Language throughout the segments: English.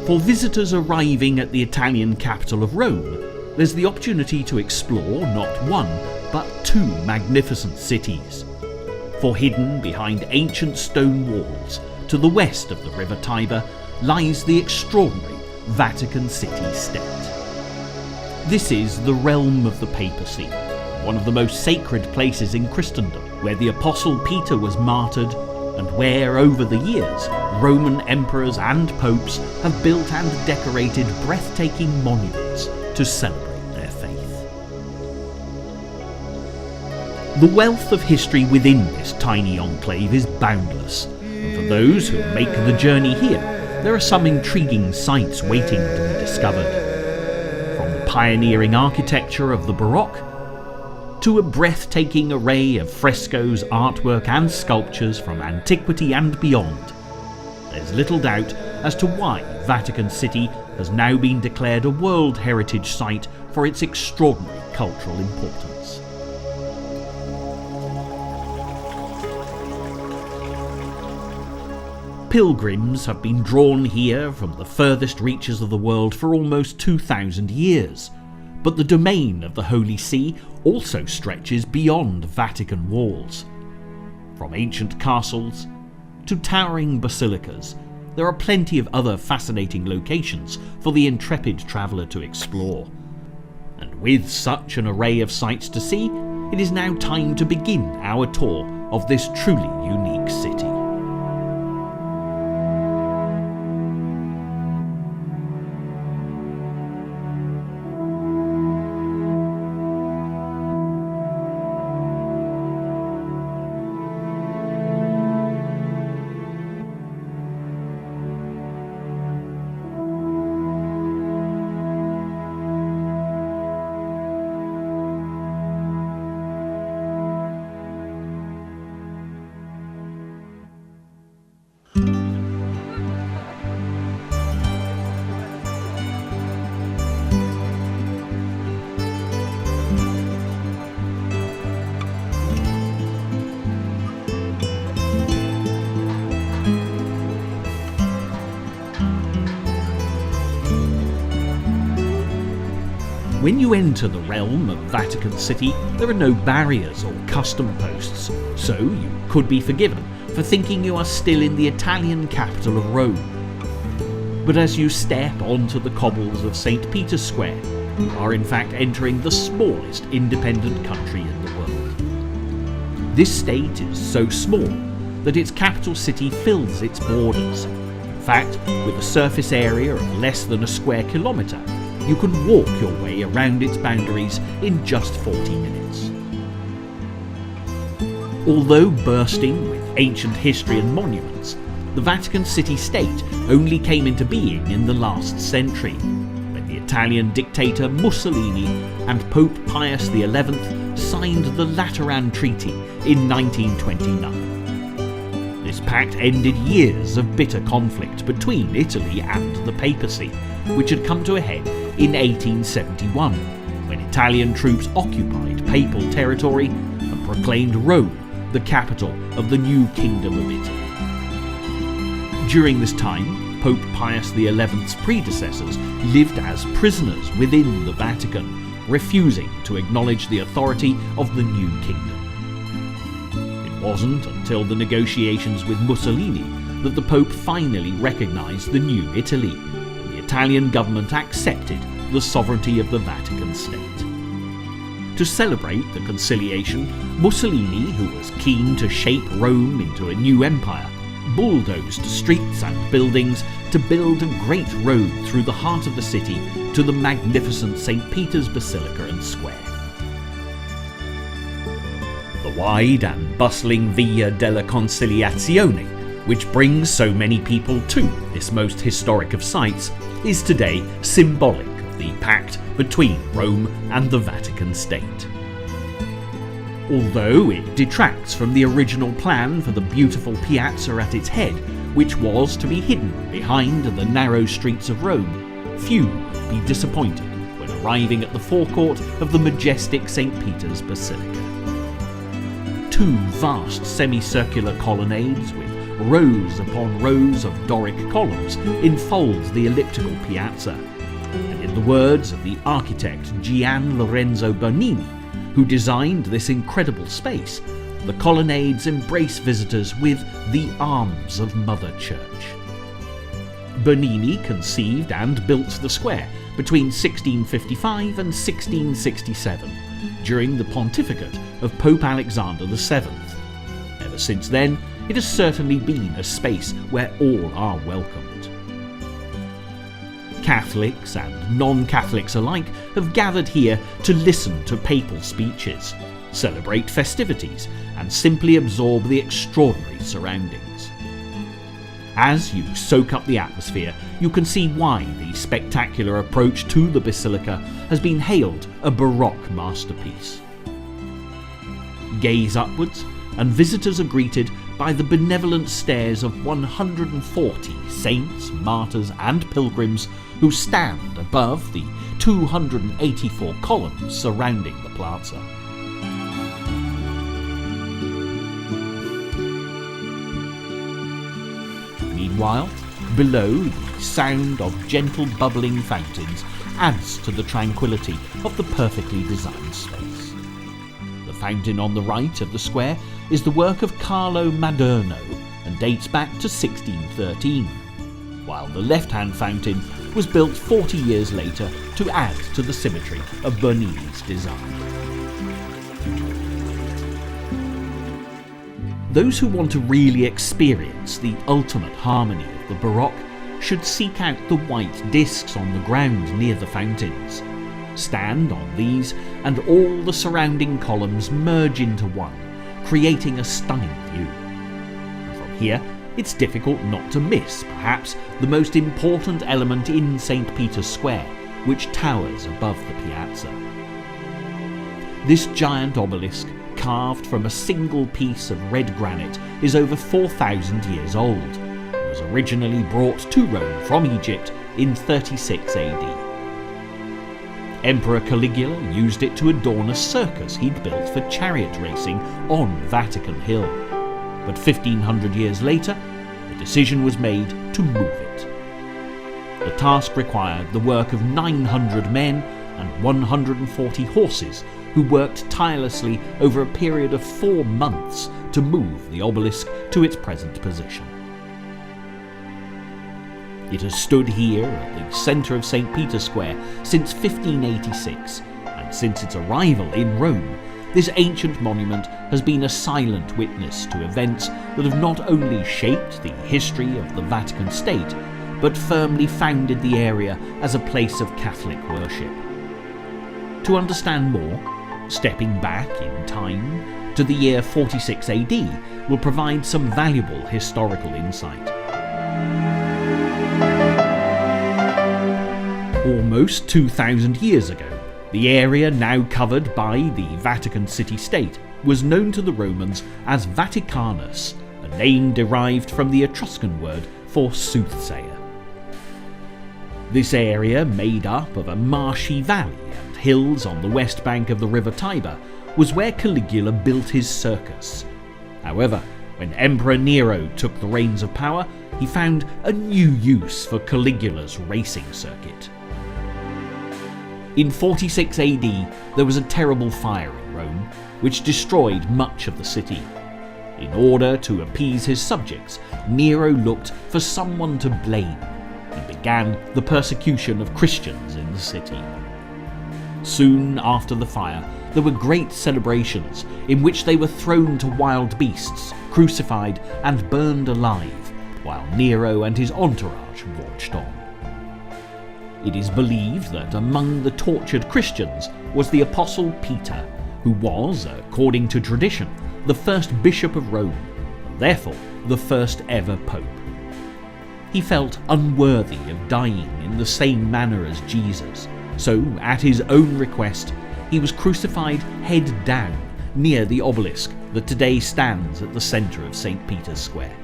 For visitors arriving at the Italian capital of Rome, there's the opportunity to explore not one, but two magnificent cities. For hidden behind ancient stone walls, to the west of the River Tiber, lies the extraordinary Vatican City state. This is the realm of the papacy, one of the most sacred places in Christendom, where the Apostle Peter was martyred, and where, over the years, Roman emperors and popes have built and decorated breathtaking monuments to celebrate their faith. The wealth of history within this tiny enclave is boundless, and for those who make the journey here, there are some intriguing sights waiting to be discovered. From the pioneering architecture of the Baroque, to a breathtaking array of frescoes, artwork and sculptures from antiquity and beyond, there's little doubt as to why Vatican City has now been declared a World Heritage Site for its extraordinary cultural importance. Pilgrims have been drawn here from the furthest reaches of the world for almost 2,000 years, but the domain of the Holy See also stretches beyond Vatican walls. From ancient castles to towering basilicas, there are plenty of other fascinating locations for the intrepid traveller to explore. And with such an array of sights to see, it is now time to begin our tour of this truly unique city. When you enter the realm of Vatican City, there are no barriers or custom posts, so you could be forgiven for thinking you are still in the Italian capital of Rome. But as you step onto the cobbles of St. Peter's Square, you are in fact entering the smallest independent country in the world. This state is so small that its capital city fills its borders. In fact, with a surface area of less than a square kilometre, you can walk your way around its boundaries in just 40 minutes. Although bursting with ancient history and monuments, the Vatican City State only came into being in the last century, when the Italian dictator Mussolini and Pope Pius XI signed the Lateran Treaty in 1929. This pact ended years of bitter conflict between Italy and the papacy, which had come to a head in 1871, when Italian troops occupied papal territory and proclaimed Rome the capital of the new Kingdom of Italy. During this time, Pope Pius XI's predecessors lived as prisoners within the Vatican, refusing to acknowledge the authority of the new kingdom. In wasn't until the negotiations with Mussolini that the Pope finally recognised the new Italy, and the Italian government accepted the sovereignty of the Vatican State. To celebrate the conciliation, Mussolini, who was keen to shape Rome into a new empire, bulldozed streets and buildings to build a great road through the heart of the city to the magnificent St. Peter's Basilica and Square. The wide and bustling Via della Conciliazione, which brings so many people to this most historic of sites, is today symbolic of the pact between Rome and the Vatican State. Although it detracts from the original plan for the beautiful piazza at its head, which was to be hidden behind the narrow streets of Rome, few would be disappointed when arriving at the forecourt of the majestic St. Peter's Basilica. Two vast semicircular colonnades with rows upon rows of Doric columns enfold the elliptical piazza, and in the words of the architect Gian Lorenzo Bernini, who designed this incredible space, the colonnades embrace visitors with the arms of Mother Church. Bernini conceived and built the square between 1655 and 1667, during the pontificate of Pope Alexander VII. Ever since then, it has certainly been a space where all are welcomed. Catholics and non-Catholics alike have gathered here to listen to papal speeches, celebrate festivities, and simply absorb the extraordinary surroundings. As you soak up the atmosphere, you can see why the spectacular approach to the Basilica has been hailed a Baroque masterpiece. Gaze upwards, and visitors are greeted by the benevolent stares of 140 saints, martyrs, and pilgrims who stand above the 284 columns surrounding the plaza. Meanwhile, below, the sound of gentle bubbling fountains adds to the tranquility of the perfectly designed space. The fountain on the right of the square is the work of Carlo Maderno and dates back to 1613, while the left-hand fountain was built 40 years later to add to the symmetry of Bernini's design. Those who want to really experience the ultimate harmony of the Baroque should seek out the white discs on the ground near the fountains. Stand on these, and all the surrounding columns merge into one, creating a stunning view. And from here, it's difficult not to miss, perhaps, the most important element in St. Peter's Square, which towers above the piazza. This giant obelisk, carved from a single piece of red granite, is over 4,000 years old, and was originally brought to Rome from Egypt in 36 AD. Emperor Caligula used it to adorn a circus he'd built for chariot racing on Vatican Hill. But 1,500 years later, the decision was made to move it. The task required the work of 900 men and 140 horses who worked tirelessly over a period of 4 months to move the obelisk to its present position. It has stood here at the centre of St. Peter's Square since 1586, and since its arrival in Rome, this ancient monument has been a silent witness to events that have not only shaped the history of the Vatican State, but firmly founded the area as a place of Catholic worship. To understand more, stepping back in time to the year 46 AD will provide some valuable historical insight. Almost 2,000 years ago, the area now covered by the Vatican City-State was known to the Romans as Vaticanus, a name derived from the Etruscan word for soothsayer. This area, made up of a marshy valley and hills on the west bank of the river Tiber, was where Caligula built his circus. However, when Emperor Nero took the reins of power, he found a new use for Caligula's racing circuit. In 46 AD, there was a terrible fire in Rome, which destroyed much of the city. In order to appease his subjects, Nero looked for someone to blame. He began the persecution of Christians in the city. Soon after the fire, there were great celebrations in which they were thrown to wild beasts, crucified and burned alive, while Nero and his entourage watched on. It is believed that among the tortured Christians was the Apostle Peter, who was, according to tradition, the first bishop of Rome, and therefore the first ever pope. He felt unworthy of dying in the same manner as Jesus, so at his own request, he was crucified head down near the obelisk that today stands at the centre of St. Peter's Square.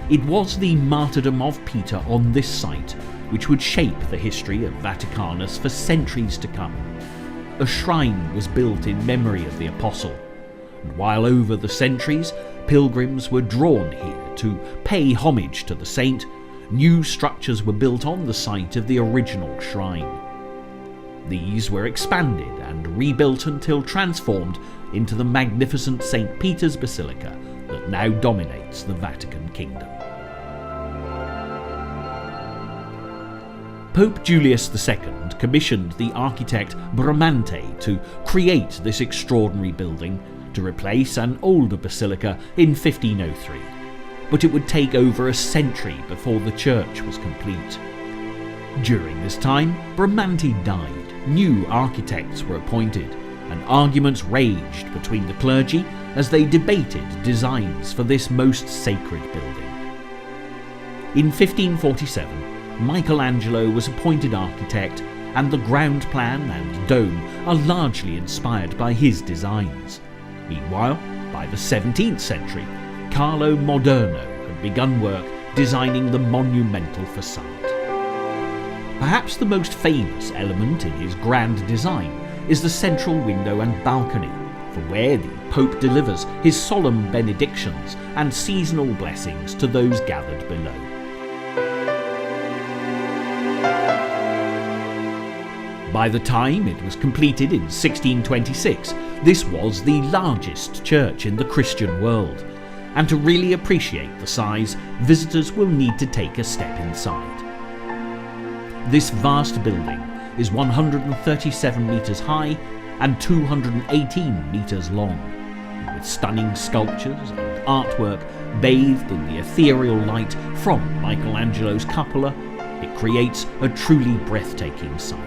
It was the martyrdom of Peter on this site which would shape the history of Vaticanus for centuries to come. A shrine was built in memory of the apostle, and while over the centuries pilgrims were drawn here to pay homage to the saint, new structures were built on the site of the original shrine. These were expanded and rebuilt until transformed into the magnificent St. Peter's Basilica that now dominates the Vatican Kingdom. Pope Julius II commissioned the architect Bramante to create this extraordinary building to replace an older basilica in 1503, but it would take over a century before the church was complete. During this time, Bramante died, new architects were appointed, and arguments raged between the clergy as they debated designs for this most sacred building. In 1547, Michelangelo was appointed architect, and the ground plan and dome are largely inspired by his designs. Meanwhile, by the 17th century, Carlo Moderno had begun work designing the monumental facade. Perhaps the most famous element in his grand design is the central window and balcony, from where the Pope delivers his solemn benedictions and seasonal blessings to those gathered below. By the time it was completed in 1626, this was the largest church in the Christian world, and to really appreciate the size, visitors will need to take a step inside. This vast building is 137 metres high and 218 metres long, with stunning sculptures and artwork bathed in the ethereal light from Michelangelo's cupola. It creates a truly breathtaking sight.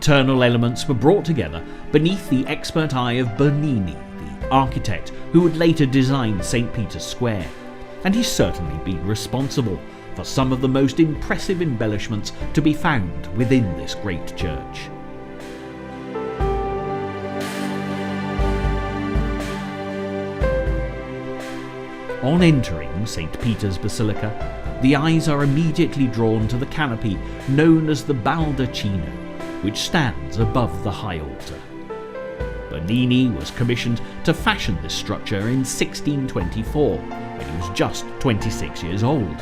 Internal elements were brought together beneath the expert eye of Bernini, the architect who would later design St. Peter's Square, and he's certainly been responsible for some of the most impressive embellishments to be found within this great church. On entering St. Peter's Basilica, the eyes are immediately drawn to the canopy known as the baldacchino, which stands above the high altar. Bernini was commissioned to fashion this structure in 1624, when he was just 26 years old,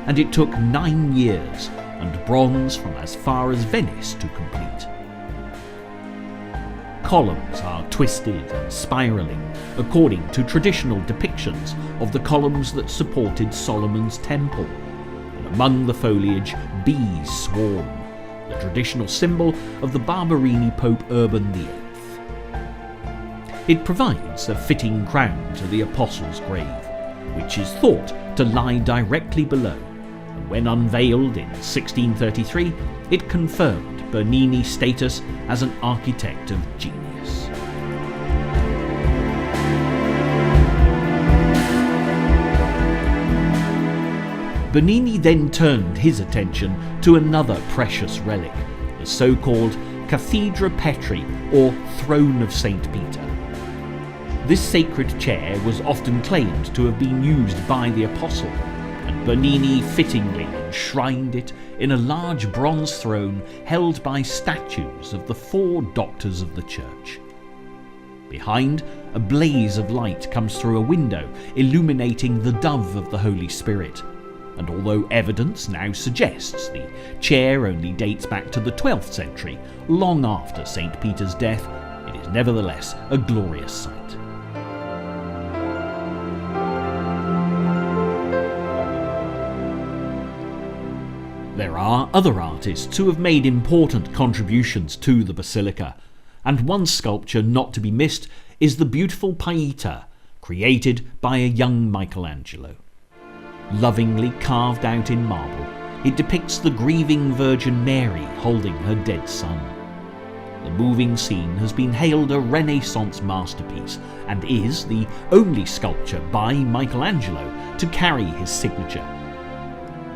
and it took 9 years and bronze from as far as Venice to complete. Columns are twisted and spiralling, according to traditional depictions of the columns that supported Solomon's temple, and among the foliage bees swarm, the traditional symbol of the Barberini Pope Urban VIII. It provides a fitting crown to the Apostle's grave, which is thought to lie directly below, and when unveiled in 1633, it confirmed Bernini's status as an architect of genius. Bernini then turned his attention to another precious relic, the so-called Cathedra Petri, or Throne of St. Peter. This sacred chair was often claimed to have been used by the Apostle, and Bernini fittingly enshrined it in a large bronze throne held by statues of the 4 doctors of the church. Behind, a blaze of light comes through a window, illuminating the dove of the Holy Spirit, and although evidence now suggests the chair only dates back to the 12th century, long after St. Peter's death, it is nevertheless a glorious sight. There are other artists who have made important contributions to the basilica, and one sculpture not to be missed is the beautiful Pieta, created by a young Michelangelo. Lovingly carved out in marble, it depicts the grieving Virgin Mary holding her dead son. The moving scene has been hailed a Renaissance masterpiece and is the only sculpture by Michelangelo to carry his signature.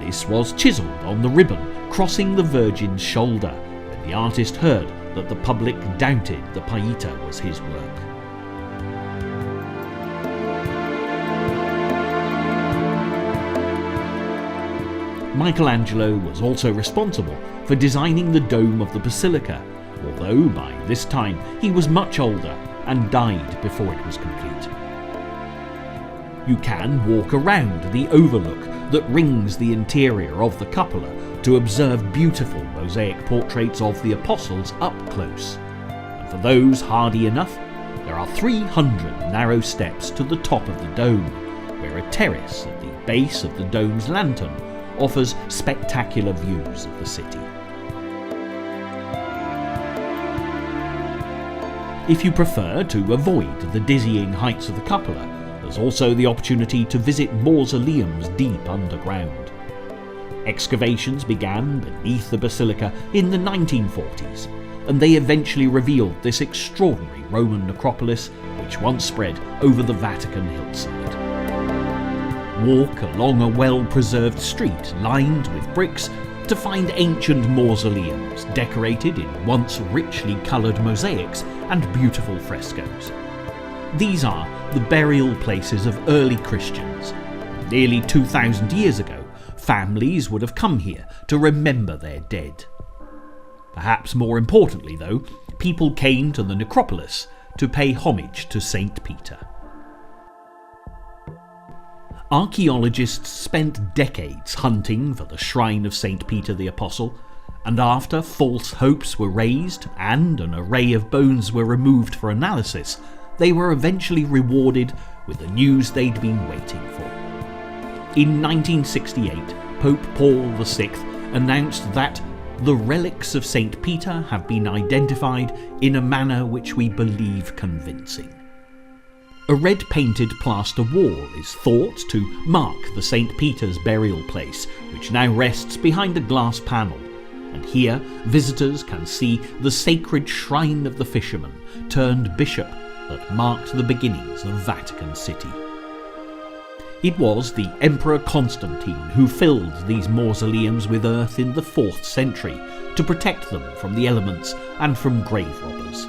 This was chiselled on the ribbon crossing the Virgin's shoulder when the artist heard that the public doubted the Pieta was his work. Michelangelo was also responsible for designing the dome of the basilica, although by this time he was much older and died before it was complete. You can walk around the overlook that rings the interior of the cupola to observe beautiful mosaic portraits of the apostles up close. And for those hardy enough, there are 300 narrow steps to the top of the dome, where a terrace at the base of the dome's lantern offers spectacular views of the city. If you prefer to avoid the dizzying heights of the cupola, there's also the opportunity to visit mausoleums deep underground. Excavations began beneath the basilica in the 1940s, and they eventually revealed this extraordinary Roman necropolis which once spread over the Vatican hillside. Walk along a well-preserved street lined with bricks to find ancient mausoleums decorated in once richly coloured mosaics and beautiful frescoes. These are the burial places of early Christians. Nearly 2,000 years ago, families would have come here to remember their dead. Perhaps more importantly, though, people came to the necropolis to pay homage to St. Peter. Archaeologists spent decades hunting for the shrine of St. Peter the Apostle, and after false hopes were raised and an array of bones were removed for analysis, they were eventually rewarded with the news they'd been waiting for. In 1968, Pope Paul VI announced that the relics of St. Peter have been identified in a manner which we believe convincing. A red-painted plaster wall is thought to mark the St. Peter's burial place, which now rests behind a glass panel, and here visitors can see the sacred shrine of the fisherman turned bishop that marked the beginnings of Vatican City. It was the Emperor Constantine who filled these mausoleums with earth in the 4th century to protect them from the elements and from grave robbers.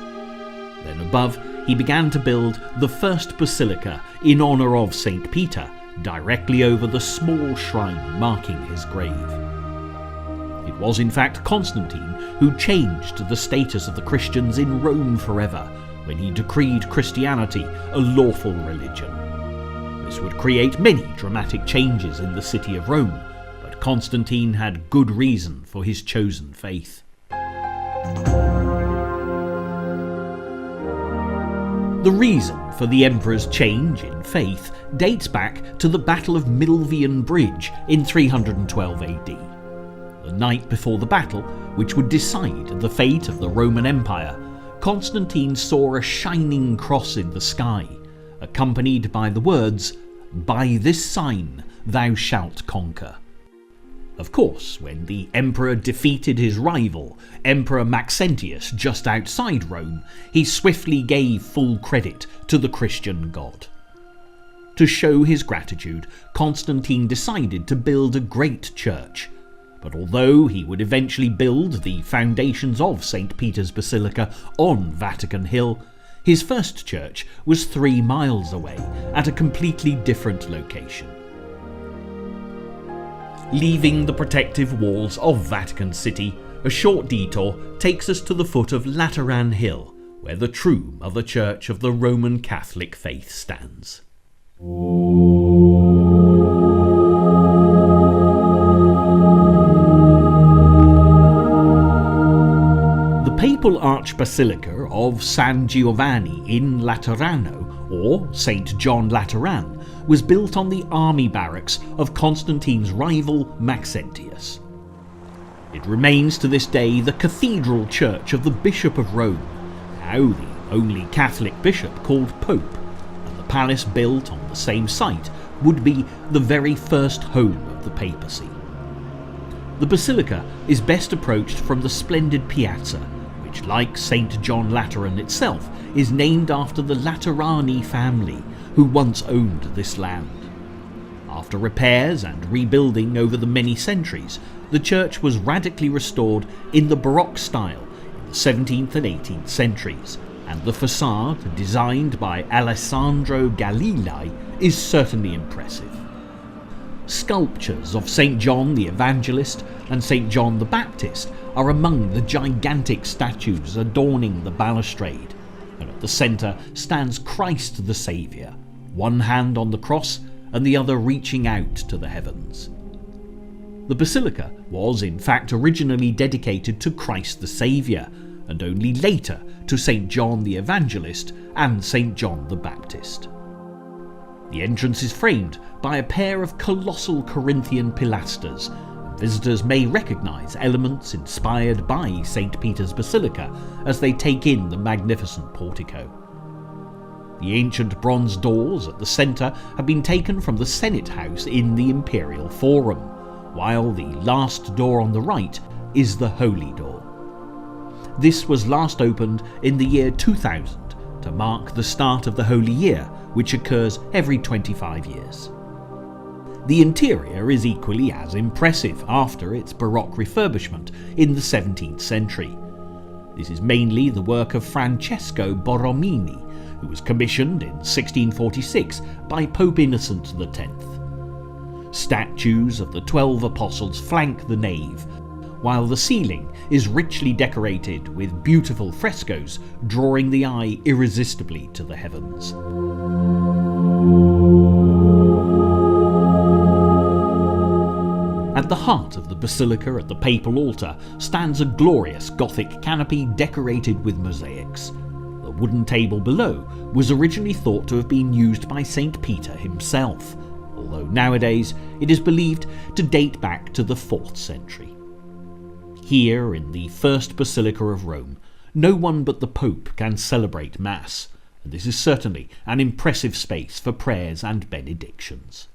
Then above, he began to build the first basilica in honour of St. Peter, directly over the small shrine marking his grave. It was in fact Constantine who changed the status of the Christians in Rome forever, when he decreed Christianity a lawful religion. This would create many dramatic changes in the city of Rome, but Constantine had good reason for his chosen faith. The reason for the emperor's change in faith dates back to the Battle of Milvian Bridge in 312 AD. The night before the battle, which would decide the fate of the Roman Empire, Constantine saw a shining cross in the sky, accompanied by the words, "By this sign thou shalt conquer." Of course, when the emperor defeated his rival, Emperor Maxentius, just outside Rome, he swiftly gave full credit to the Christian god. To show his gratitude, Constantine decided to build a great church. But although he would eventually build the foundations of St. Peter's Basilica on Vatican Hill, his first church was 3 miles away at a completely different location. Leaving the protective walls of Vatican City, a short detour takes us to the foot of Lateran Hill, where the true Mother Church of the Roman Catholic faith stands. papal archbasilica of San Giovanni in Laterano, or St. John Lateran, was built on the army barracks of Constantine's rival Maxentius. It remains to this day the cathedral church of the Bishop of Rome, now the only Catholic bishop called Pope, and the palace built on the same site would be the very first home of the papacy. The basilica is best approached from the splendid piazza, which, like St. John Lateran itself, is named after the Laterani family who once owned this land. After repairs and rebuilding over the many centuries, the church was radically restored in the Baroque style in the 17th and 18th centuries, and the facade, designed by Alessandro Galilei, is certainly impressive. Sculptures of St. John the Evangelist and St. John the Baptist are among the gigantic statues adorning the balustrade, and at the centre stands Christ the Saviour, one hand on the cross and the other reaching out to the heavens. The basilica was in fact originally dedicated to Christ the Saviour, and only later to St. John the Evangelist and St. John the Baptist. The entrance is framed by a pair of colossal Corinthian pilasters, and visitors may recognise elements inspired by St. Peter's Basilica as they take in the magnificent portico. The ancient bronze doors at the centre have been taken from the Senate House in the Imperial Forum, while the last door on the right is the Holy Door. This was last opened in the year 2000 to mark the start of the Holy Year, which occurs every 25 years. The interior is equally as impressive after its Baroque refurbishment in the 17th century. This is mainly the work of Francesco Borromini, who was commissioned in 1646 by Pope Innocent X. Statues of the 12 apostles flank the nave, while the ceiling is richly decorated with beautiful frescoes drawing the eye irresistibly to the heavens. At the heart of the basilica at the papal altar stands a glorious Gothic canopy decorated with mosaics. The wooden table below was originally thought to have been used by St. Peter himself, although nowadays it is believed to date back to the 4th century. Here, in the first Basilica of Rome, no one but the Pope can celebrate Mass, and this is certainly an impressive space for prayers and benedictions.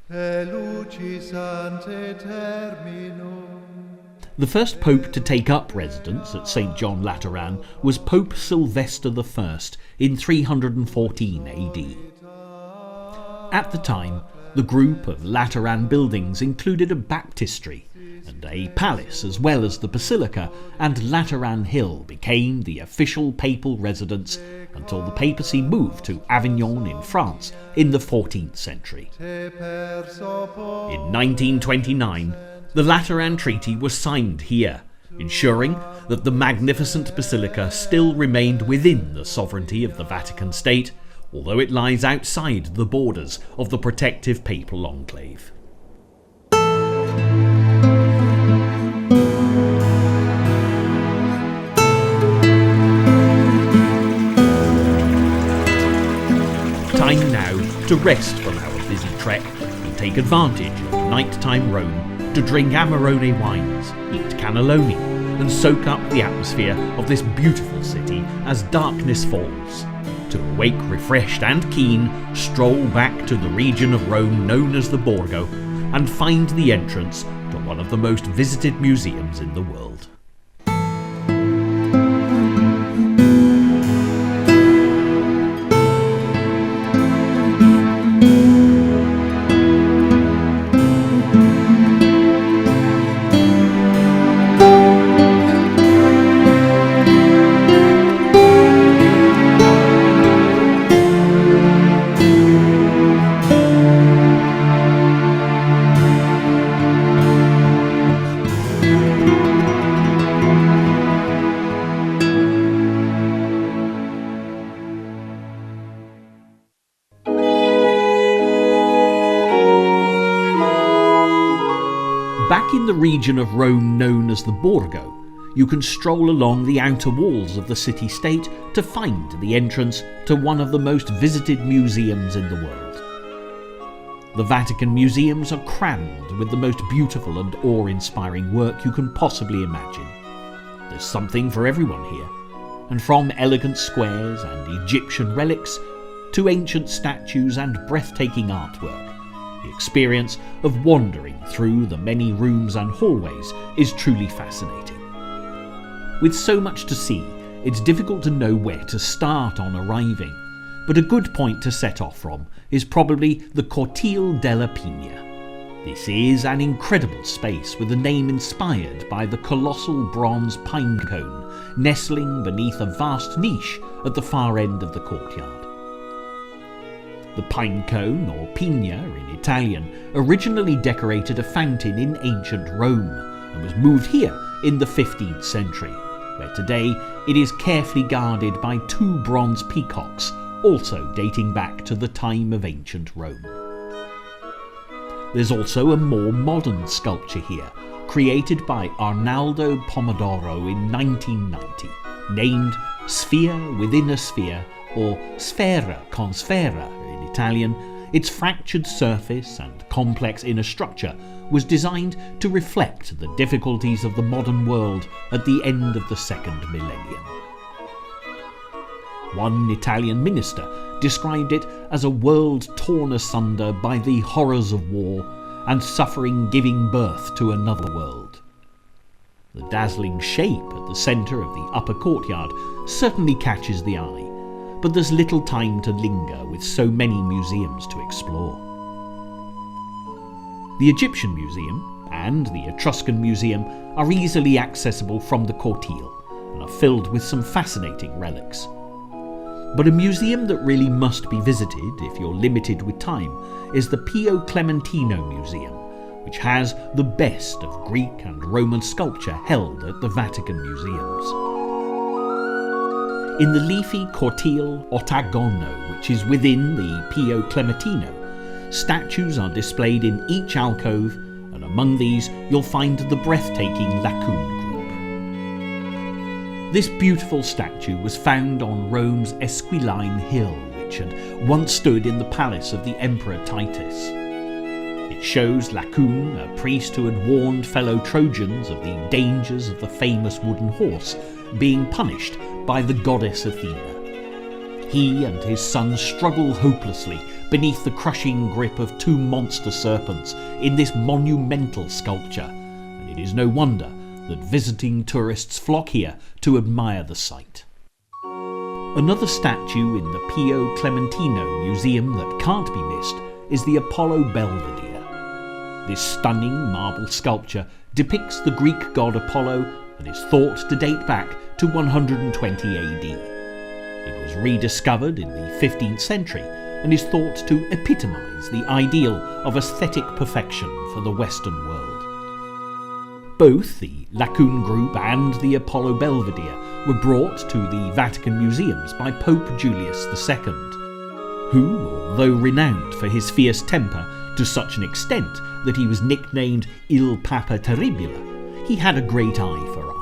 The first Pope to take up residence at St. John Lateran was Pope Sylvester I in 314 AD. At the time, the group of Lateran buildings included a baptistry and a palace as well as the basilica, and Lateran Hill became the official papal residence until the papacy moved to Avignon in France in the 14th century. In 1929, the Lateran Treaty was signed here, ensuring that the magnificent basilica still remained within the sovereignty of the Vatican State, although it lies outside the borders of the protective papal enclave. Time now to rest from our busy trek and take advantage of nighttime Rome to drink Amarone wines, eat cannelloni, and soak up the atmosphere of this beautiful city as darkness falls. To awake refreshed and keen, stroll back to the region of Rome known as the Borgo and find the entrance to one of the most visited museums in the world. Back in the region of Rome known as the Borgo, you can stroll along the outer walls of the city-state to find the entrance to one of the most visited museums in the world. The Vatican Museums are crammed with the most beautiful and awe-inspiring work you can possibly imagine. There's something for everyone here, and from elegant squares and Egyptian relics to ancient statues and breathtaking artwork, the experience of wandering through the many rooms and hallways is truly fascinating. With so much to see, it's difficult to know where to start on arriving, but a good point to set off from is probably the Cortile della Pigna. This is an incredible space with a name inspired by the colossal bronze pine cone nestling beneath a vast niche at the far end of the courtyard. The pine cone, or pigna in Italian, originally decorated a fountain in ancient Rome and was moved here in the 15th century, where today it is carefully guarded by 2 bronze peacocks, also dating back to the time of ancient Rome. There's also a more modern sculpture here, created by Arnaldo Pomodoro in 1990, named Sphere Within a Sphere, or Sfera con Sfera in Italian. Its fractured surface and complex inner structure was designed to reflect the difficulties of the modern world at the end of the second millennium. One Italian minister described it as a world torn asunder by the horrors of war and suffering giving birth to another world. The dazzling shape at the centre of the upper courtyard certainly catches the eye, but there's little time to linger with so many museums to explore. The Egyptian Museum and the Etruscan Museum are easily accessible from the Cortile and are filled with some fascinating relics. But a museum that really must be visited if you're limited with time is the Pio Clementino Museum, which has the best of Greek and Roman sculpture held at the Vatican Museums. In the leafy Cortile Ottagono, which is within the Pio Clementino, statues are displayed in each alcove, and among these you'll find the breathtaking Laocoön group. This beautiful statue was found on Rome's Esquiline Hill, which had once stood in the palace of the Emperor Titus. It shows Laocoön, a priest who had warned fellow Trojans of the dangers of the famous wooden horse, being punished by the goddess Athena. He and his son struggle hopelessly beneath the crushing grip of 2 monster serpents in this monumental sculpture, and it is no wonder that visiting tourists flock here to admire the sight. Another statue in the Pio Clementino Museum that can't be missed is the Apollo Belvedere. This stunning marble sculpture depicts the Greek god Apollo and is thought to date back to 120 AD. It was rediscovered in the 15th century and is thought to epitomise the ideal of aesthetic perfection for the Western world. Both the Laocoön group and the Apollo Belvedere were brought to the Vatican Museums by Pope Julius II, who, although renowned for his fierce temper to such an extent that he was nicknamed Il Papa Terribile, he had a great eye for art.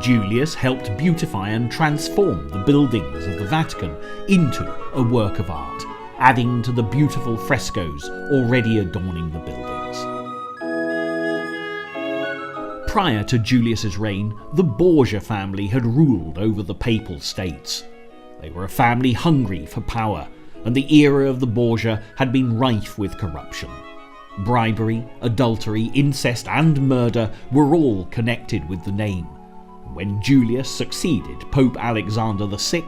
Julius helped beautify and transform the buildings of the Vatican into a work of art, adding to the beautiful frescoes already adorning the buildings. Prior to Julius's reign, the Borgia family had ruled over the Papal States. They were a family hungry for power, and the era of the Borgia had been rife with corruption. Bribery, adultery, incest and murder were all connected with the name. When Julius succeeded Pope Alexander VI,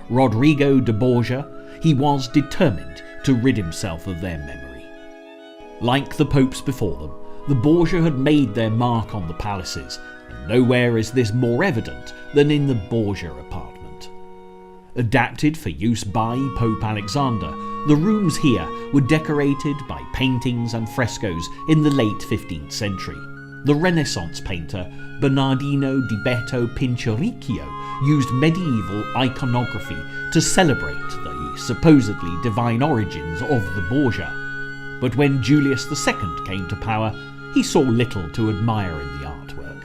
Rodrigo de Borgia, he was determined to rid himself of their memory. Like the popes before them, the Borgia had made their mark on the palaces, and nowhere is this more evident than in the Borgia apartment. Adapted for use by Pope Alexander, the rooms here were decorated by paintings and frescoes in the late 15th century. The Renaissance painter Bernardino di Betto Pinturicchio used medieval iconography to celebrate the supposedly divine origins of the Borgia. But when Julius II came to power, he saw little to admire in the artwork.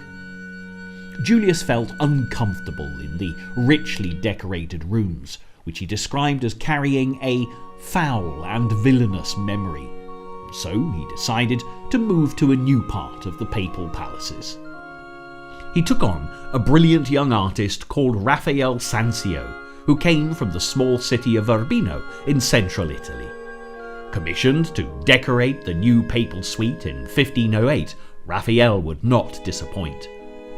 Julius felt uncomfortable in the richly decorated rooms, which he described as carrying a foul and villainous memory. So he decided to move to a new part of the papal palaces. He took on a brilliant young artist called Raphael Sanzio, who came from the small city of Urbino in central Italy. Commissioned to decorate the new papal suite in 1508, Raphael would not disappoint.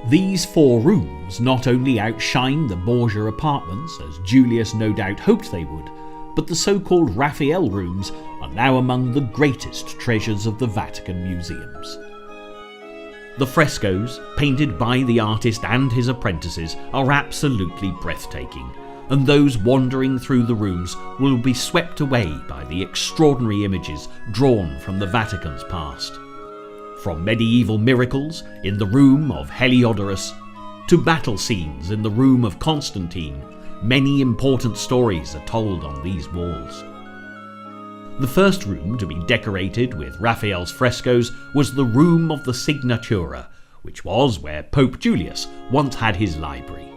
These 4 rooms not only outshine the Borgia apartments, as Julius no doubt hoped they would, but the so-called Raphael Rooms are now among the greatest treasures of the Vatican Museums. The frescoes, painted by the artist and his apprentices, are absolutely breathtaking, and those wandering through the rooms will be swept away by the extraordinary images drawn from the Vatican's past. From medieval miracles in the room of Heliodorus to battle scenes in the room of Constantine, many important stories are told on these walls. The first room to be decorated with Raphael's frescoes was the Room of the Signatura, which was where Pope Julius once had his library.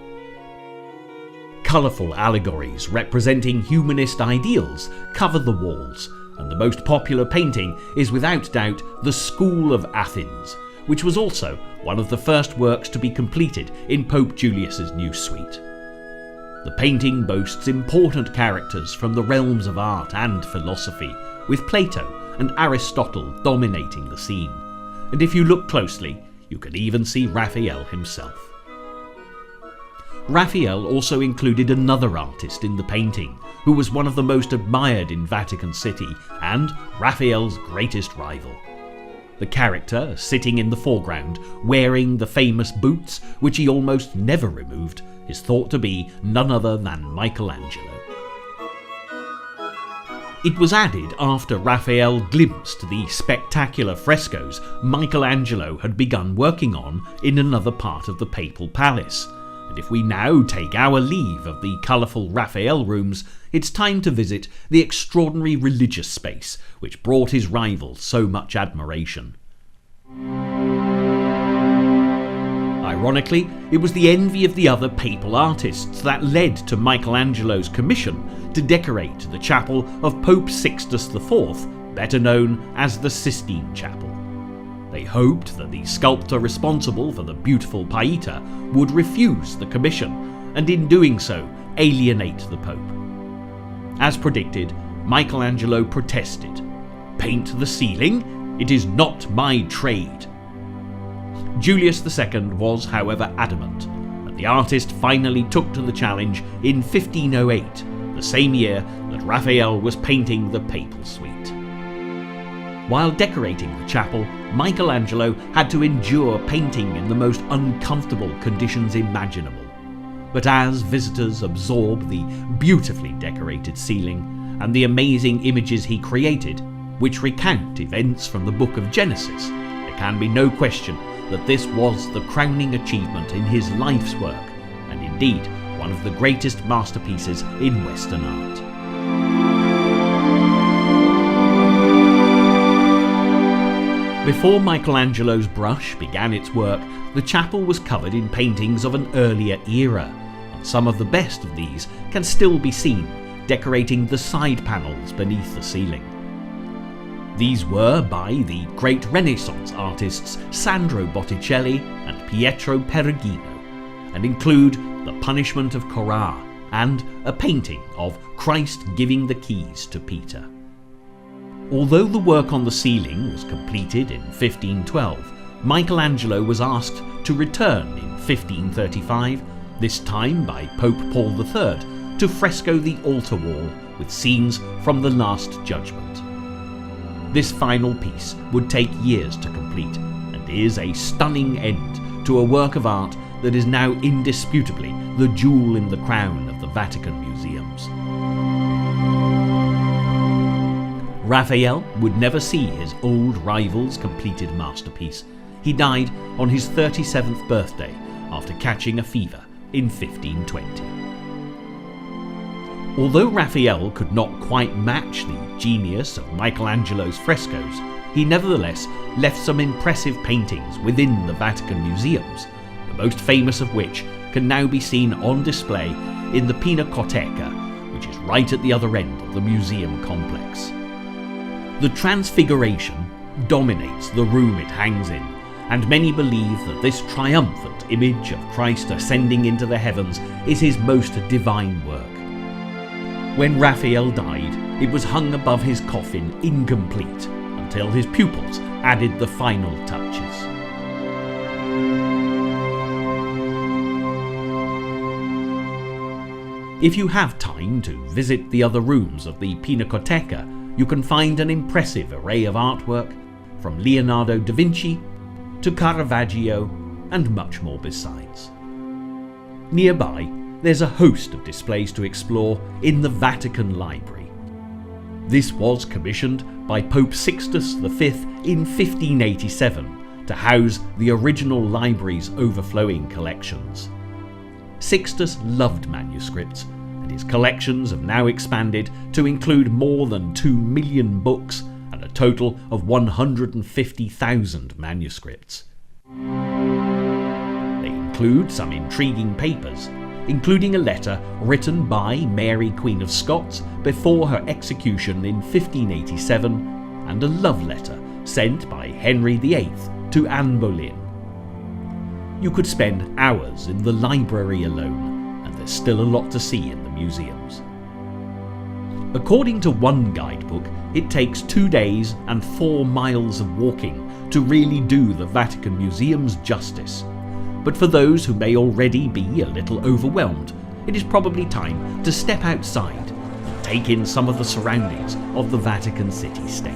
Colourful allegories representing humanist ideals cover the walls, and the most popular painting is without doubt the School of Athens, which was also one of the first works to be completed in Pope Julius's new suite. The painting boasts important characters from the realms of art and philosophy, with Plato and Aristotle dominating the scene, and if you look closely, you can even see Raphael himself. Raphael also included another artist in the painting, who was one of the most admired in Vatican City and Raphael's greatest rival. The character, sitting in the foreground, wearing the famous boots, which he almost never removed, is thought to be none other than Michelangelo. It was added after Raphael glimpsed the spectacular frescoes Michelangelo had begun working on in another part of the papal palace. And if we now take our leave of the colourful Raphael Rooms, it's time to visit the extraordinary religious space which brought his rival so much admiration. Ironically, it was the envy of the other papal artists that led to Michelangelo's commission to decorate the chapel of Pope Sixtus IV, better known as the Sistine Chapel. They hoped that the sculptor responsible for the beautiful Pieta would refuse the commission, and in doing so, alienate the Pope. As predicted, Michelangelo protested. "Paint the ceiling? It is not my trade." Julius II was, however, adamant, and the artist finally took to the challenge in 1508, the same year that Raphael was painting the papal suite. While decorating the chapel, Michelangelo had to endure painting in the most uncomfortable conditions imaginable. But as visitors absorb the beautifully decorated ceiling and the amazing images he created, which recount events from the book of Genesis, there can be no question that this was the crowning achievement in his life's work, and indeed one of the greatest masterpieces in Western art. Before Michelangelo's brush began its work, the chapel was covered in paintings of an earlier era, and some of the best of these can still be seen, decorating the side panels beneath the ceiling. These were by the great Renaissance artists Sandro Botticelli and Pietro Perugino, and include The Punishment of Corah and a painting of Christ giving the keys to Peter. Although the work on the ceiling was completed in 1512, Michelangelo was asked to return in 1535, this time by Pope Paul III, to fresco the altar wall with scenes from the Last Judgment. This final piece would take years to complete, and is a stunning end to a work of art that is now indisputably the jewel in the crown of the Vatican Museums. Raphael would never see his old rival's completed masterpiece. He died on his 37th birthday after catching a fever in 1520. Although Raphael could not quite match the genius of Michelangelo's frescoes, he nevertheless left some impressive paintings within the Vatican Museums, the most famous of which can now be seen on display in the Pinacoteca, which is right at the other end of the museum complex. The Transfiguration dominates the room it hangs in, and many believe that this triumphant image of Christ ascending into the heavens is his most divine work. When Raphael died, it was hung above his coffin incomplete until his pupils added the final touches. If you have time to visit the other rooms of the Pinacoteca, you can find an impressive array of artwork from Leonardo da Vinci to Caravaggio and much more besides. Nearby, there's a host of displays to explore in the Vatican Library. This was commissioned by Pope Sixtus V in 1587 to house the original library's overflowing collections. Sixtus loved manuscripts, and his collections have now expanded to include more than 2 million books and a total of 150,000 manuscripts. They include some intriguing papers, including a letter written by Mary Queen of Scots before her execution in 1587, and a love letter sent by Henry VIII to Anne Boleyn. You could spend hours in the library alone, and there's still a lot to see in the museums. According to one guidebook, it takes 2 days and 4 miles of walking to really do the Vatican Museums justice. But for those who may already be a little overwhelmed, it is probably time to step outside and take in some of the surroundings of the Vatican City state.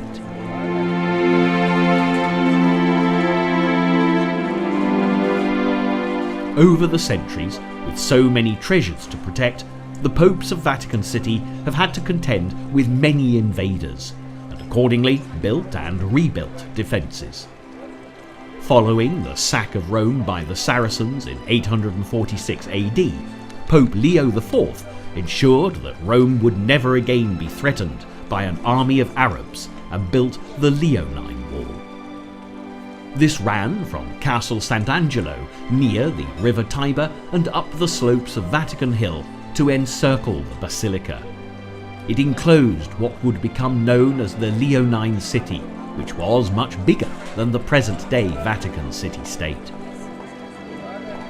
Over the centuries, with so many treasures to protect, the popes of Vatican City have had to contend with many invaders, and accordingly built and rebuilt defences. Following the sack of Rome by the Saracens in 846 AD, Pope Leo IV ensured that Rome would never again be threatened by an army of Arabs and built the Laocoön Wall. This ran from Castle Sant'Angelo near the River Tiber and up the slopes of Vatican Hill to encircle the basilica. It enclosed what would become known as the Leonine City, which was much bigger than the present-day Vatican City-State.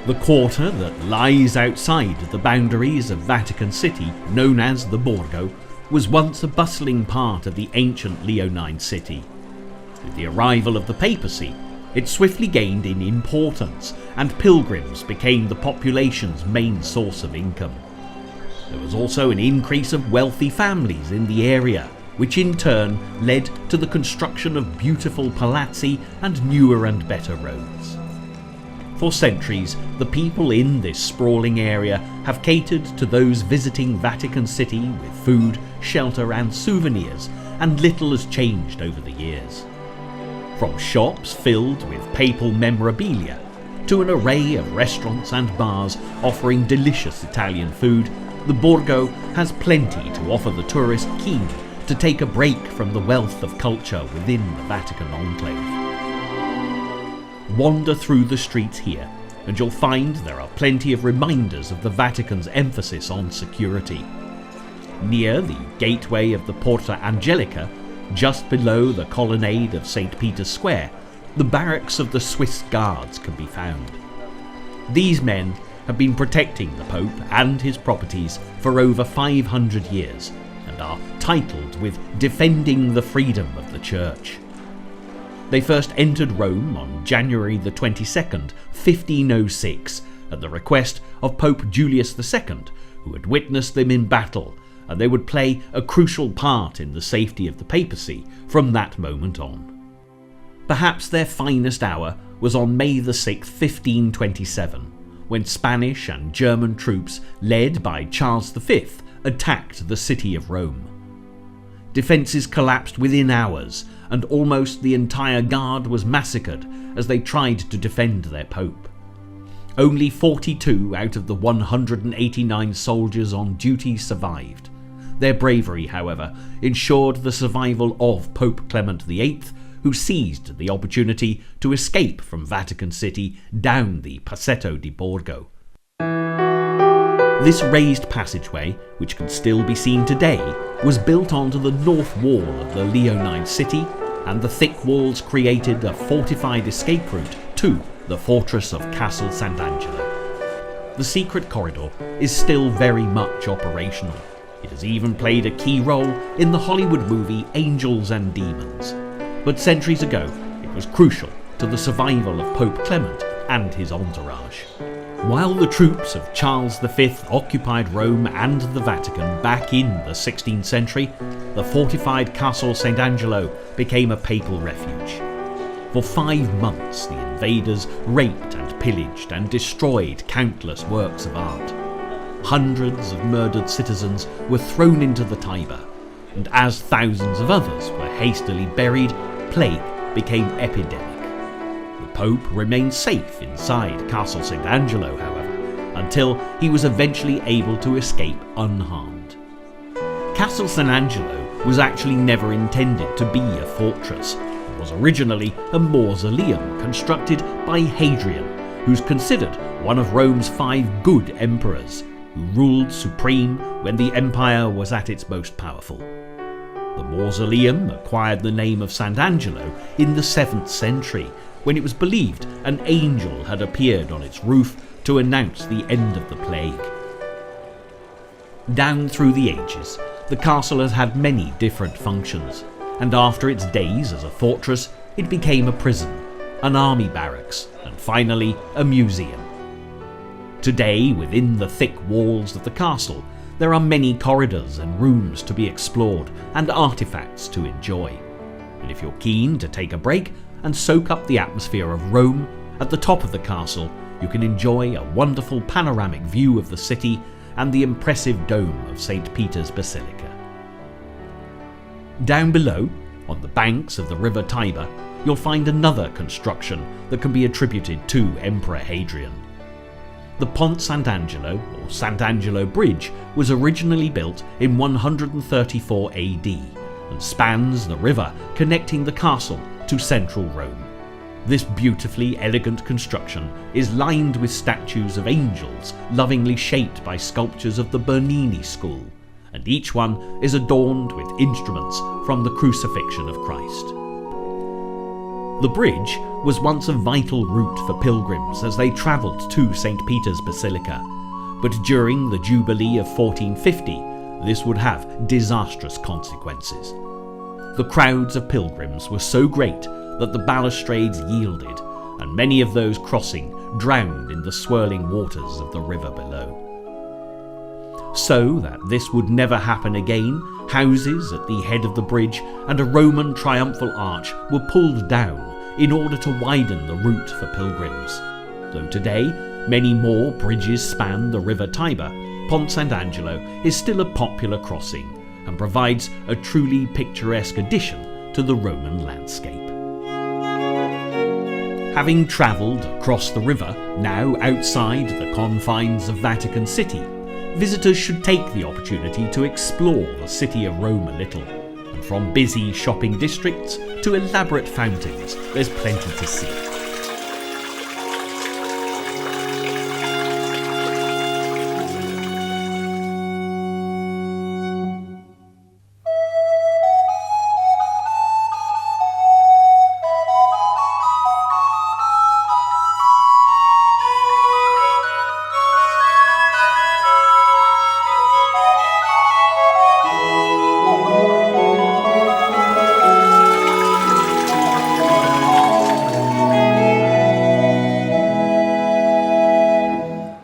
The quarter that lies outside the boundaries of Vatican City, known as the Borgo, was once a bustling part of the ancient Leonine City. With the arrival of the papacy, it swiftly gained in importance, and pilgrims became the population's main source of income. There was also an increase of wealthy families in the area, which in turn led to the construction of beautiful palazzi and newer and better roads. For centuries, the people in this sprawling area have catered to those visiting Vatican City with food, shelter and souvenirs, and little has changed over the years. From shops filled with papal memorabilia, to an array of restaurants and bars offering delicious Italian food, the Borgo has plenty to offer the tourist keen to take a break from the wealth of culture within the Vatican enclave. Wander through the streets here, and you'll find there are plenty of reminders of the Vatican's emphasis on security. Near the gateway of the Porta Angelica, just below the colonnade of St. Peter's Square, the barracks of the Swiss Guards can be found. These men have been protecting the Pope and his properties for over 500 years and are titled with defending the freedom of the Church. They first entered Rome on January the 22nd, 1506, at the request of Pope Julius II, who had witnessed them in battle, and they would play a crucial part in the safety of the papacy from that moment on. Perhaps their finest hour was on May the 6th, 1527, when Spanish and German troops, led by Charles V, attacked the city of Rome. Defences collapsed within hours, and almost the entire guard was massacred as they tried to defend their pope. Only 42 out of the 189 soldiers on duty survived. Their bravery, however, ensured the survival of Pope Clement VIII, who seized the opportunity to escape from Vatican City down the Passetto di Borgo. This raised passageway, which can still be seen today, was built onto the north wall of the Leonine city, and the thick walls created a fortified escape route to the fortress of Castle Sant'Angelo. The secret corridor is still very much operational. It has even played a key role in the Hollywood movie Angels and Demons. But centuries ago, it was crucial to the survival of Pope Clement and his entourage. While the troops of Charles V occupied Rome and the Vatican back in the 16th century, the fortified Castle Sant'Angelo became a papal refuge. For 5 months, the invaders raped and pillaged and destroyed countless works of art. Hundreds of murdered citizens were thrown into the Tiber, and as thousands of others were hastily buried, plague became epidemic. The Pope remained safe inside Castle Sant'Angelo, however, until he was eventually able to escape unharmed. Castle Sant'Angelo was actually never intended to be a fortress. It was originally a mausoleum constructed by Hadrian, who's considered one of Rome's 5 good emperors, who ruled supreme when the empire was at its most powerful. The mausoleum acquired the name of Sant'Angelo in the 7th century, when it was believed an angel had appeared on its roof to announce the end of the plague. Down through the ages, the castle has had many different functions, and after its days as a fortress, it became a prison, an army barracks, and finally a museum. Today, within the thick walls of the castle, there are many corridors and rooms to be explored and artifacts to enjoy. And if you're keen to take a break and soak up the atmosphere of Rome, at the top of the castle you can enjoy a wonderful panoramic view of the city and the impressive dome of St. Peter's Basilica. Down below, on the banks of the River Tiber, you'll find another construction that can be attributed to Emperor Hadrian. The Ponte Sant'Angelo, or Sant'Angelo Bridge, was originally built in 134 AD and spans the river connecting the castle to central Rome. This beautifully elegant construction is lined with statues of angels lovingly shaped by sculptures of the Bernini school, and each one is adorned with instruments from the crucifixion of Christ. The bridge was once a vital route for pilgrims as they travelled to St. Peter's Basilica, but during the Jubilee of 1450, this would have disastrous consequences. The crowds of pilgrims were so great that the balustrades yielded, and many of those crossing drowned in the swirling waters of the river below. So that this would never happen again, houses at the head of the bridge and a Roman triumphal arch were pulled down in order to widen the route for pilgrims. Though today many more bridges span the River Tiber, Ponte Sant'Angelo is still a popular crossing and provides a truly picturesque addition to the Roman landscape. Having travelled across the river, now outside the confines of Vatican City, visitors should take the opportunity to explore the city of Rome a little. And from busy shopping districts to elaborate fountains, there's plenty to see.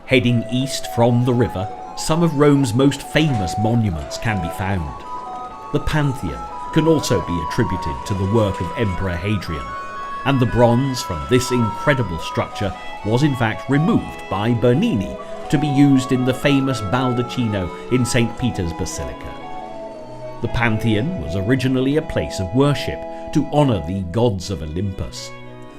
Heading east from the river, some of Rome's most famous monuments can be found. The Pantheon can also be attributed to the work of Emperor Hadrian, and the bronze from this incredible structure was in fact removed by Bernini to be used in the famous baldacchino in St. Peter's Basilica. The Pantheon was originally a place of worship to honour the gods of Olympus,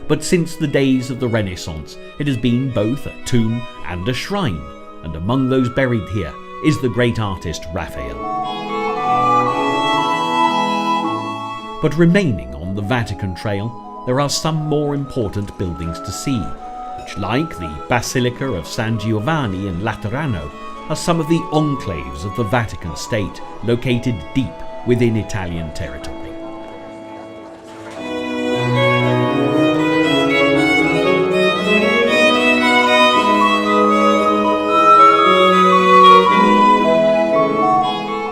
but since the days of the Renaissance it has been both a tomb and a shrine, and among those buried here is the great artist Raphael. But remaining on the Vatican Trail, there are some more important buildings to see, which, like the Basilica of San Giovanni in Laterano, are some of the enclaves of the Vatican State, located deep within Italian territory.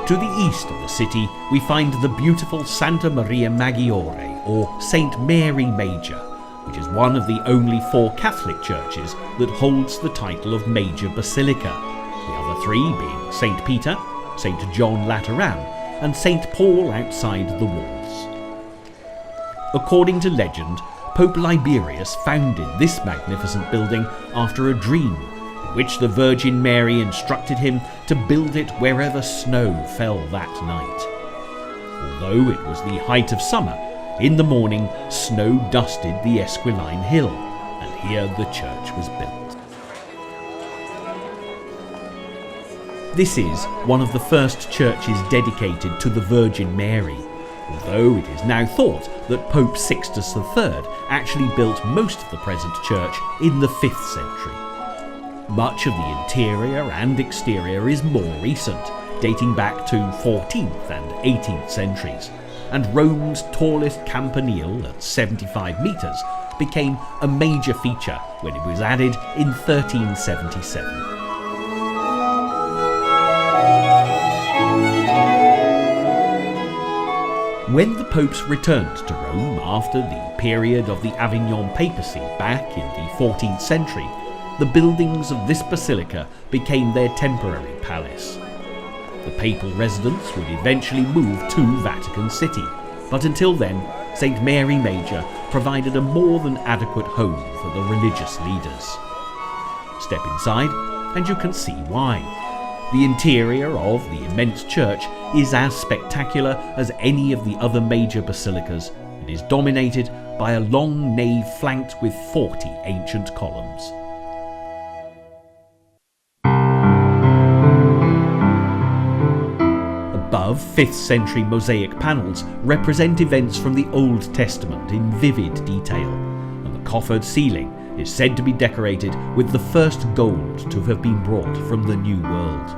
To the east of the city, we find the beautiful Santa Maria Maggiore, or St. Mary Major, which is one of the only 4 Catholic churches that holds the title of Major Basilica, the other 3 being St. Peter, St. John Lateran, and St. Paul outside the walls. According to legend, Pope Liberius founded this magnificent building after a dream, in which the Virgin Mary instructed him to build it wherever snow fell that night. Although it was the height of summer, in the morning snow dusted the Esquiline Hill, and here the church was built. This is one of the first churches dedicated to the Virgin Mary, although it is now thought that Pope Sixtus III actually built most of the present church in the 5th century. Much of the interior and exterior is more recent, dating back to 14th and 18th centuries, and Rome's tallest campanile at 75 metres became a major feature when it was added in 1377. When the popes returned to Rome after the period of the Avignon papacy back in the 14th century, the buildings of this basilica became their temporary palace. The papal residence would eventually move to Vatican City, but until then, St. Mary Major provided a more than adequate home for the religious leaders. Step inside and you can see why. The interior of the immense church is as spectacular as any of the other major basilicas and is dominated by a long nave flanked with 40 ancient columns. Above, 5th century mosaic panels represent events from the Old Testament in vivid detail, and the coffered ceiling is said to be decorated with the first gold to have been brought from the New World.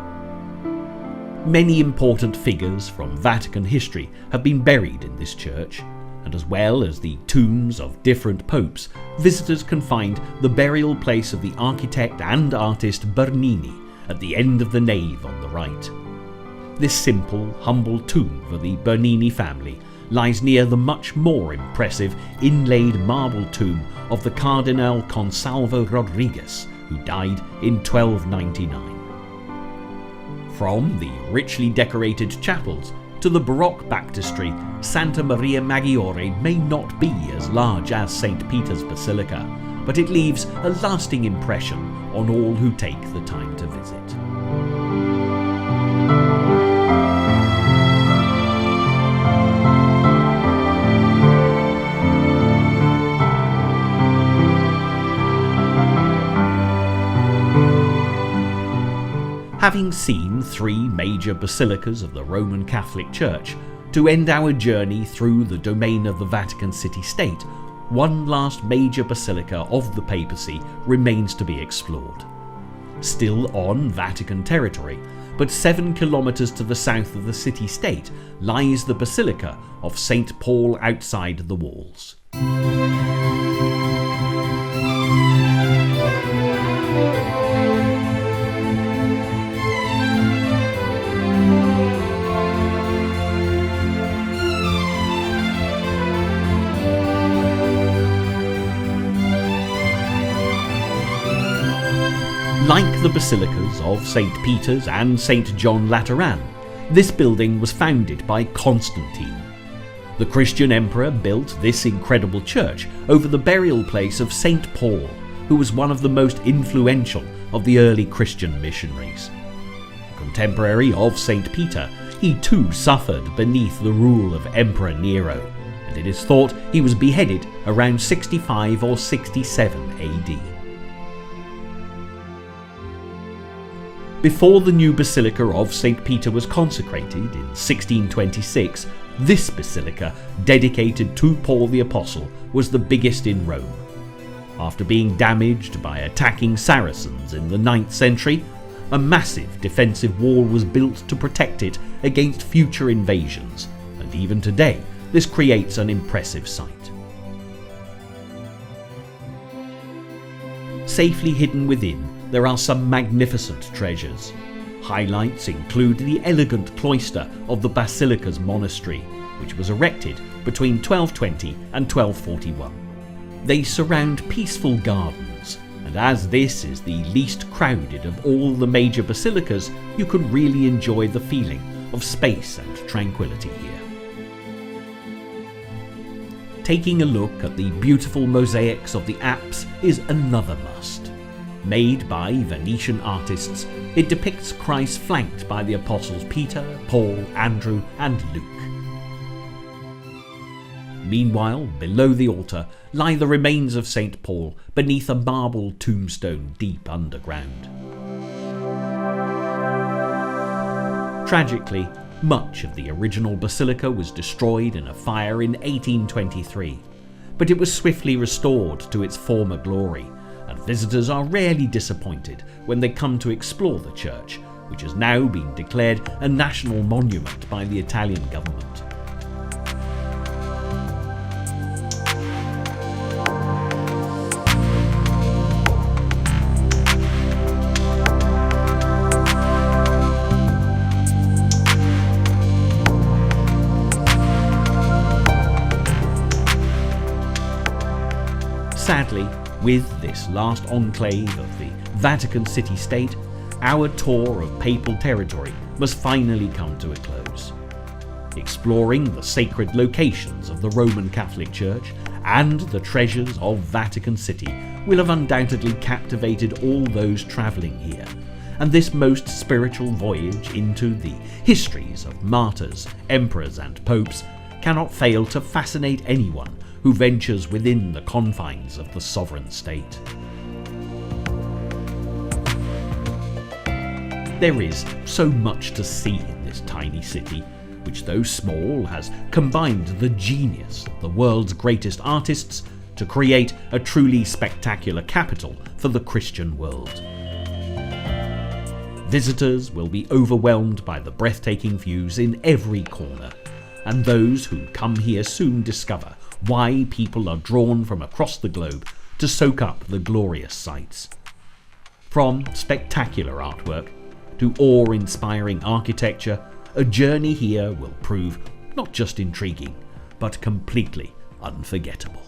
Many important figures from Vatican history have been buried in this church, and as well as the tombs of different popes, visitors can find the burial place of the architect and artist Bernini at the end of the nave on the right. This simple, humble tomb for the Bernini family lies near the much more impressive inlaid marble tomb of the Cardinal Consalvo Rodriguez, who died in 1299. From the richly decorated chapels to the Baroque baptistry, Santa Maria Maggiore may not be as large as St. Peter's Basilica, but it leaves a lasting impression on all who take the time to visit. Having seen 3 major basilicas of the Roman Catholic Church, to end our journey through the domain of the Vatican City State, one last major basilica of the papacy remains to be explored. Still on Vatican territory, but 7 kilometres to the south of the city-state, lies the Basilica of St. Paul outside the walls. Like the basilicas of St. Peter's and St. John Lateran, this building was founded by Constantine. The Christian emperor built this incredible church over the burial place of St. Paul, who was one of the most influential of the early Christian missionaries. Contemporary of St. Peter, he too suffered beneath the rule of Emperor Nero, and it is thought he was beheaded around 65 or 67 AD. Before the new Basilica of St. Peter was consecrated in 1626, this basilica, dedicated to Paul the Apostle, was the biggest in Rome. After being damaged by attacking Saracens in the 9th century, a massive defensive wall was built to protect it against future invasions, and even today this creates an impressive sight. Safely hidden within, there are some magnificent treasures. Highlights include the elegant cloister of the Basilica's monastery, which was erected between 1220 and 1241. They surround peaceful gardens, and as this is the least crowded of all the major basilicas, you can really enjoy the feeling of space and tranquility here. Taking a look at the beautiful mosaics of the apse is another must. Made by Venetian artists, it depicts Christ flanked by the apostles Peter, Paul, Andrew, and Luke. Meanwhile, below the altar lie the remains of St. Paul beneath a marble tombstone deep underground. Tragically, much of the original basilica was destroyed in a fire in 1823, but it was swiftly restored to its former glory, and visitors are rarely disappointed when they come to explore the church, which has now been declared a national monument by the Italian government. Sadly, with this last enclave of the Vatican City state, our tour of papal territory must finally come to a close. Exploring the sacred locations of the Roman Catholic Church and the treasures of Vatican City will have undoubtedly captivated all those travelling here, and this most spiritual voyage into the histories of martyrs, emperors and popes cannot fail to fascinate anyone who ventures within the confines of the sovereign state. There is so much to see in this tiny city, which though small has combined the genius of the world's greatest artists to create a truly spectacular capital for the Christian world. Visitors will be overwhelmed by the breathtaking views in every corner, and those who come here soon discover why people are drawn from across the globe to soak up the glorious sights. From spectacular artwork to awe-inspiring architecture, a journey here will prove not just intriguing, but completely unforgettable.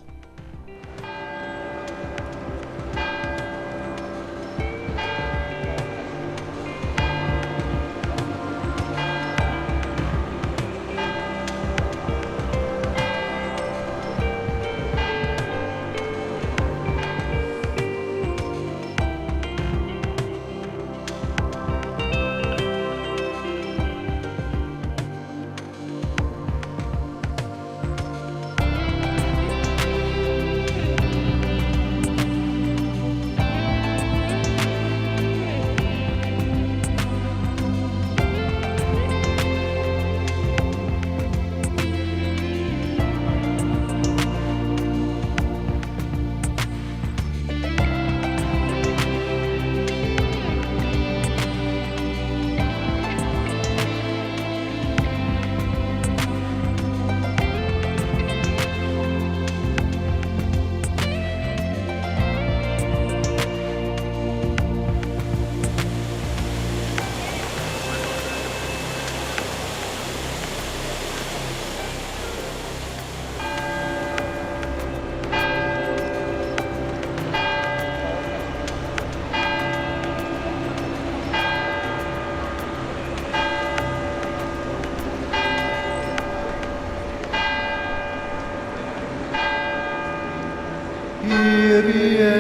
Kyrie